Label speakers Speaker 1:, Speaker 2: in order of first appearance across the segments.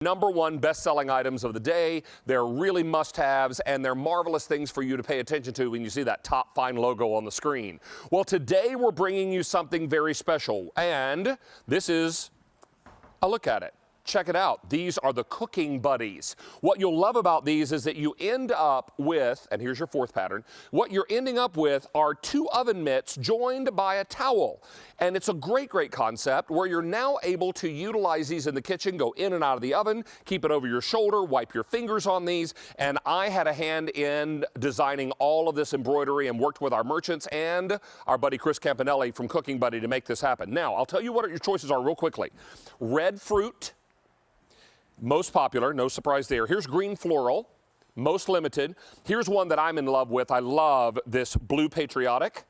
Speaker 1: #1 best-selling items of the day. They're really must-haves, and they're marvelous things for you to pay attention to when you see that Top Fine logo on the screen. Well, today we're bringing you something very special, and this is a look at it. Check it out. These are the cooking buddies. What you'll love about these is that you end up with, and here's your fourth pattern, what you're ending up with are 2 oven mitts joined by a towel. And it's a great, great concept where you're now able to utilize these in the kitchen, go in and out of the oven, keep it over your shoulder, wipe your fingers on these. And I had a hand in designing all of this embroidery and worked with our merchants and our buddy Chris Campanelli from Cooking Buddy to make this happen. Now, I'll tell you what your choices are real quickly. Red fruit, most popular, no surprise there. Here's green floral, most limited. Here's one that I'm in love with. I love this blue patriotic.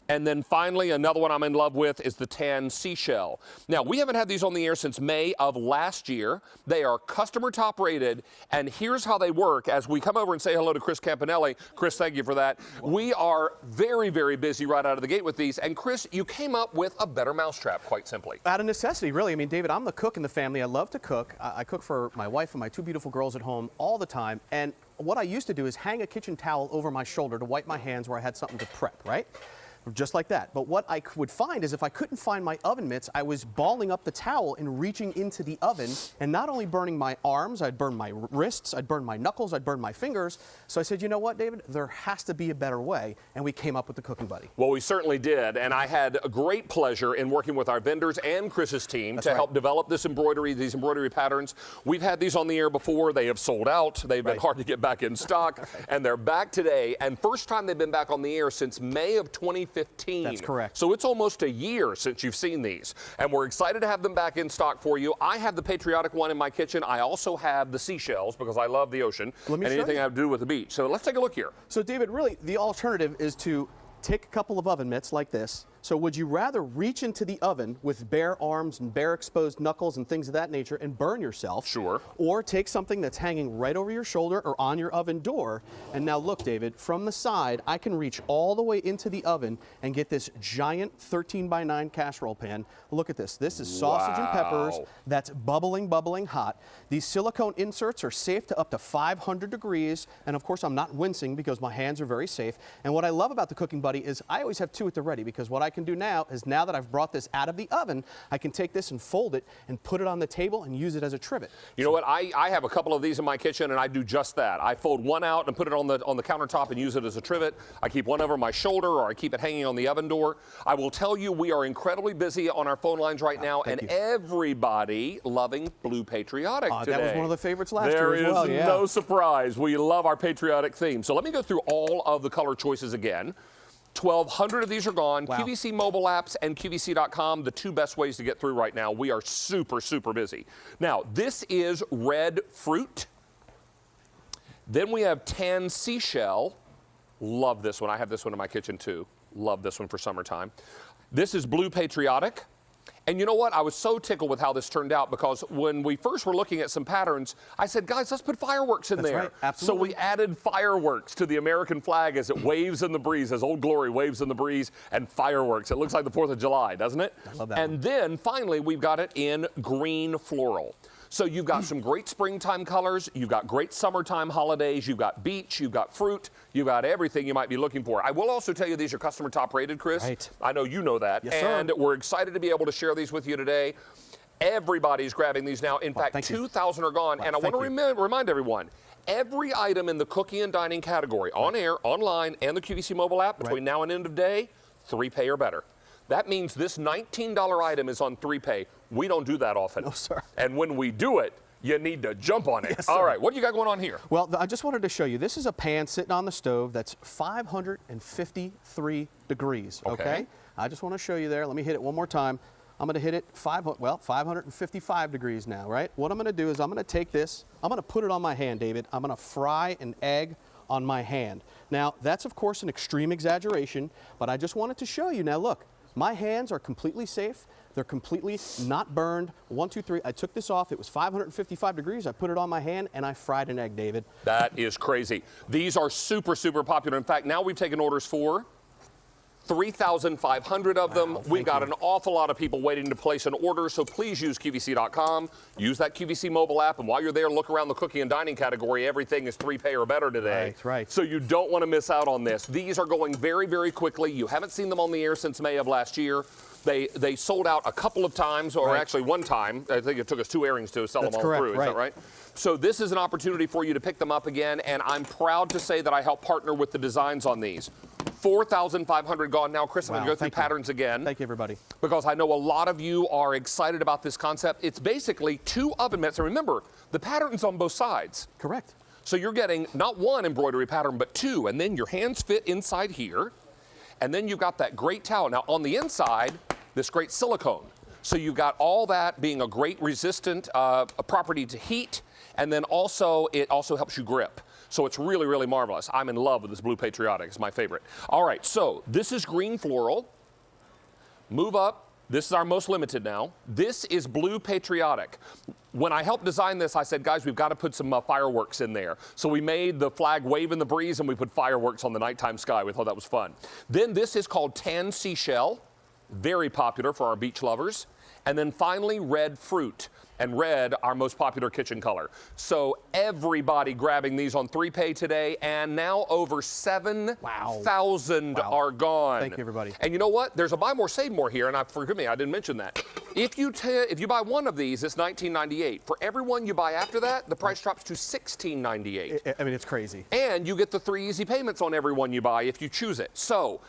Speaker 1: And then finally, another one I'm in love with is the tan seashell. Now, we haven't had these on the air since May of last year. They are customer top rated, and here's how they work. As we come over and say hello to Chris Campanelli, Chris, thank you for that. We are very, very busy right out of the gate with these. And Chris, you came up with a better mousetrap, quite simply.
Speaker 2: Out of necessity, really. I mean, David, I'm the cook in the family. I love to cook. I cook for my wife and my 2 beautiful girls at home all the time. And what I used to do is hang a kitchen towel over my shoulder to wipe my hands where I had something to prep, right? Just like that. But what I would find is if I couldn't find my oven mitts, I was balling up the towel and reaching into the oven and not only burning my arms, I'd burn my wrists, I'd burn my knuckles, I'd burn my fingers. So I said, you know what, David, there has to be a better way. And we came up with the Cooking Buddy.
Speaker 1: Well, we certainly did. And I had a great pleasure in working with our vendors and Chris's team to help develop this embroidery, these embroidery patterns. We've had these on the air before. They have sold out. They've been hard to get back in stock. And they're back today. And first time they've been back on the air since May of 2015.
Speaker 2: That's correct.
Speaker 1: So it's almost a year since you've seen these. And we're excited to have them back in stock for you. I have the patriotic one in my kitchen. I also have the seashells because I love the ocean and anything I have to do with the beach. So let's take a look here.
Speaker 2: So David, really the alternative is to take a couple of oven mitts like this. So would you rather reach into the oven with bare arms and bare exposed knuckles and things of that nature and burn yourself?
Speaker 1: Sure.
Speaker 2: Or take something that's hanging right over your shoulder or on your oven door. And now look, David, from the side, I can reach all the way into the oven and get this giant 13x9 casserole pan. Look at this. This is sausage and peppers that's bubbling hot. These silicone inserts are safe to up to 500 degrees. And of course, I'm not wincing because my hands are very safe. And what I love about the Cooking Buddy is I always have 2 at the ready because what I can do now is now that I've brought this out of the oven, I can take this and fold it and put it on the table and use it as a trivet.
Speaker 1: You know what? I have a couple of these in my kitchen and I do just that. I fold one out and put it on the countertop and use it as a trivet. I keep one over my shoulder or I keep it hanging on the oven door. I will tell you we are incredibly busy on our phone lines right now and everybody loving Blue Patriotic today.
Speaker 2: That was one of the favorites last year as well.
Speaker 1: There is no surprise. We love our patriotic theme. So let me go through all of the color choices again. 1,200 of these are gone. Wow. QVC mobile apps and QVC.com, the 2 best ways to get through right now. We are super, super busy. Now, this is red fruit. Then we have tan seashell. Love this one. I have this one in my kitchen too. Love this one for summertime. This is blue patriotic. And you know what? I was so tickled with how this turned out because when we first were looking at some patterns, I said, guys, let's put fireworks in there.
Speaker 2: Right. Absolutely.
Speaker 1: So we added fireworks to the American flag as it waves in the breeze, as Old Glory waves in the breeze, and fireworks. It looks like the 4th of July, doesn't it?
Speaker 2: I love that
Speaker 1: And then finally, we've got it in green floral. So you've got some great springtime colors, you've got great summertime holidays, you've got beach, you've got fruit, you've got everything you might be looking for. I will also tell you these are customer top rated, Chris.
Speaker 2: Right.
Speaker 1: I know you know that.
Speaker 2: Yes, sir.
Speaker 1: And we're excited to be able to share these with you today. Everybody's grabbing these now. In fact, 2,000 are gone. And I want to remind everyone, every item in the cooking and dining category, on air, online, and the QVC mobile app, between now and end of day, 3 pay or better. That means this $19 item is on 3 pay. We don't do that often.
Speaker 2: No, sir.
Speaker 1: And when we do it, you need to jump on it.
Speaker 2: Yes,
Speaker 1: all right, what do you got going on here?
Speaker 2: Well, I just wanted to show you. This is a pan sitting on the stove that's 553 degrees, okay? I just want to show you there. Let me hit it one more time. I'm going to hit it 555 degrees now, right? What I'm going to do is I'm going to take this, I'm going to put it on my hand, David. I'm going to fry an egg on my hand. Now, that's, of course, an extreme exaggeration, but I just wanted to show you. Now, look, my hands are completely safe. They're completely not burned. 1, 2, 3. I took this off. It was 555 degrees. I put it on my hand, and I fried an egg, David.
Speaker 1: That is crazy. These are super, super popular. In fact, now we've taken orders for 3,500 of them. We've got
Speaker 2: you.
Speaker 1: an awful lot of people waiting to place an order, so please use QVC.com. Use that QVC mobile app, and while you're there, look around the cooking and dining category. Everything is 3 pay or better today.
Speaker 2: Right, right.
Speaker 1: So you don't want to miss out on this. These are going very, very quickly. You haven't seen them on the air since May of last year. They sold out a couple of times, or actually one time. I think it took us 2 airings to sell them all through. Is that right? So this is an opportunity for you to pick them up again, and I'm proud to say that I help partner with the designs on these. 4,500 gone now. Chris, I'm going to go through patterns again.
Speaker 2: Thank you, everybody.
Speaker 1: Because I know a lot of you are excited about this concept. It's basically 2 oven mitts. And remember, the pattern's on both sides.
Speaker 2: Correct.
Speaker 1: So you're getting not 1 embroidery pattern, but 2. And then your hands fit inside here. And then you've got that great towel. Now, on the inside, this great silicone. So you've got all that being a great resistant property to heat. And then also, it also helps you grip. So it's really, really marvelous. I'm in love with this Blue Patriotic. It's my favorite. All right, so this is green floral. Move up. This is our most limited now. This is Blue Patriotic. When I helped design this, I said, guys, we've got to put some fireworks in there. So we made the flag wave in the breeze, and we put fireworks on the nighttime sky. We thought that was fun. Then this is called Tan Seashell. Very popular for our beach lovers. And then finally, red fruit. And red, our most popular kitchen color. So everybody grabbing these on 3 pay today, and now over 7,000 are gone.
Speaker 2: Thank you, everybody.
Speaker 1: And you know what? There's a buy more, save more here, and forgive me, I didn't mention that. If you buy 1 of these, it's $19.98. For every one you buy after that, the price drops to $16.98.
Speaker 2: I mean, it's crazy.
Speaker 1: And you get the 3 easy payments on every one you buy if you choose it. So,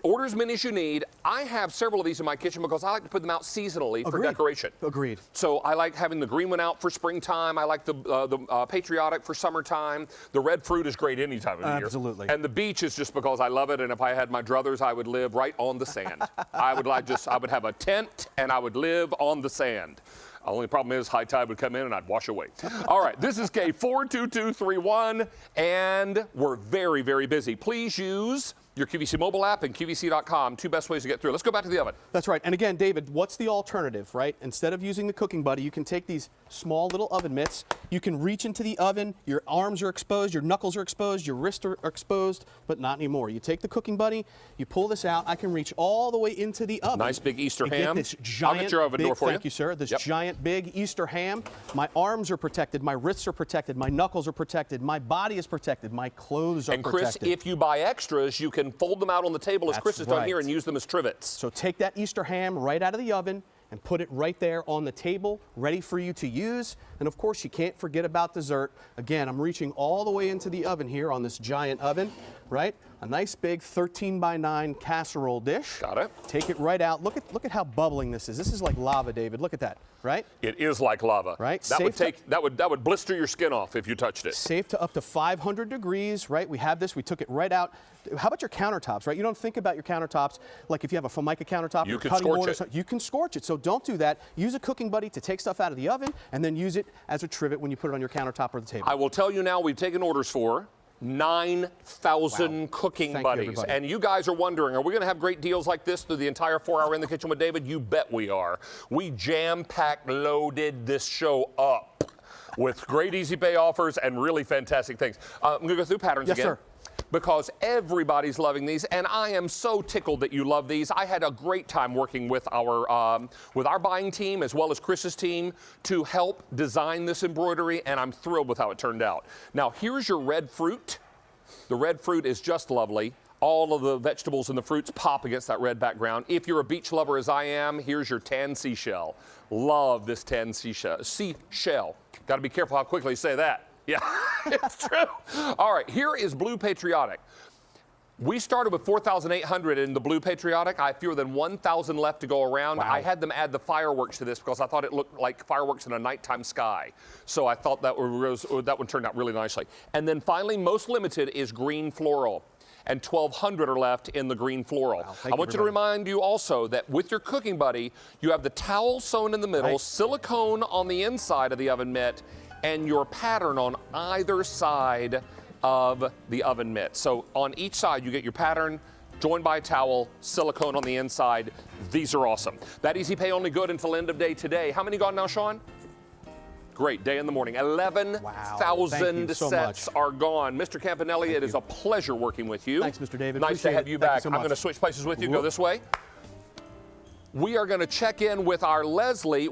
Speaker 1: order as many as you need. I have several of these in my kitchen because I like to put them out seasonally for decoration.
Speaker 2: Agreed.
Speaker 1: So I like having the green one out for springtime. I like the Patriotic for summertime. The red fruit is great any time of the year.
Speaker 2: Absolutely.
Speaker 1: And the beach is just because I love it. And if I had my druthers, I would live right on the sand. I would have a tent and I would live on the sand. Only problem is high tide would come in and I'd wash away. All right, this is K42231, and we're very, very busy. Please use your QVC mobile app and QVC.com, 2 best ways to get through. Let's go back to the oven.
Speaker 2: That's right. And again, David, what's the alternative, right? Instead of using the Cooking Buddy, you can take these small little oven mitts. You can reach into the oven. Your arms are exposed. Your knuckles are exposed. Your wrists are exposed, but not anymore. You take the Cooking Buddy. You pull this out. I can reach all the way into the oven.
Speaker 1: Nice big Easter ham.
Speaker 2: Get this giant,
Speaker 1: I'll get your oven door for you.
Speaker 2: Thank you, sir. This giant, big Easter ham. My arms are protected. My wrists are protected. My knuckles are protected. My body is protected. My clothes are protected.
Speaker 1: And Chris, if you buy extras, you can fold them out on the table as Chris has done here and use them as trivets.
Speaker 2: So take that Easter ham right out of the oven and put it right there on the table, ready for you to use. And of course, you can't forget about dessert. Again, I'm reaching all the way into the oven here on this giant oven, right? A nice big 13x9 casserole dish.
Speaker 1: Got it.
Speaker 2: Take it right out. Look at how bubbling this is. This is like lava, David. Look at that, right?
Speaker 1: It is like lava.
Speaker 2: Right.
Speaker 1: That would blister your skin off if you touched it.
Speaker 2: Safe to up to 500 degrees, right? We have this. We took it right out. How about your countertops, right? You don't think about your countertops like if you have a Formica countertop or cutting board or something. You can scorch it. So don't do that. Use a Cooking Buddy to take stuff out of the oven and then use it as a trivet when you put it on your countertop or the table.
Speaker 1: I will tell you now, we've taken orders for 9,000 Cooking Buddies. And you guys are wondering, are we going to have great deals like this through the entire 4-hour In the Kitchen with David? You bet we are. We jam-packed loaded this show up with great easy pay offers and really fantastic things. I'm going to go through patterns again.
Speaker 2: Yes, sir.
Speaker 1: Because everybody's loving these, and I am so tickled that you love these. I had a great time working with our buying team as well as Chris's team to help design this embroidery, and I'm thrilled with how it turned out. Now, here's your red fruit. The red fruit is just lovely. All of the vegetables and the fruits pop against that red background. If you're a beach lover as I am, here's your tan seashell. Love this tan seashell. Got to be careful how quickly you say that. Yeah, it's true. All right, here is Blue Patriotic. We started with 4,800 in the Blue Patriotic. I have fewer than 1,000 left to go around.
Speaker 2: Wow.
Speaker 1: I had them add the fireworks to this because I thought it looked like fireworks in a nighttime sky. So I thought that one turned out really nicely. And then finally, most limited is green floral. And 1,200 are left in the green floral.
Speaker 2: Wow,
Speaker 1: I want you to remind you also that with your Cooking Buddy, you have the towel sewn in the middle, silicone on the inside of the oven mitt, and your pattern on either side of the oven mitt. So on each side, you get your pattern, joined by a towel, silicone on the inside. These are awesome. That easy pay only good until end of day today. How many gone now, Sean? great day in the morning. 11,000
Speaker 2: so
Speaker 1: sets
Speaker 2: much.
Speaker 1: are gone. Mr. Campanelli, it is a pleasure working with you.
Speaker 2: Thanks, Mr. David.
Speaker 1: Nice to
Speaker 2: Appreciate
Speaker 1: have
Speaker 2: it.
Speaker 1: you
Speaker 2: Thank you
Speaker 1: back.
Speaker 2: so
Speaker 1: I'm
Speaker 2: much.
Speaker 1: going to switch places with you. Go this way. We are going to check in with our Leslie.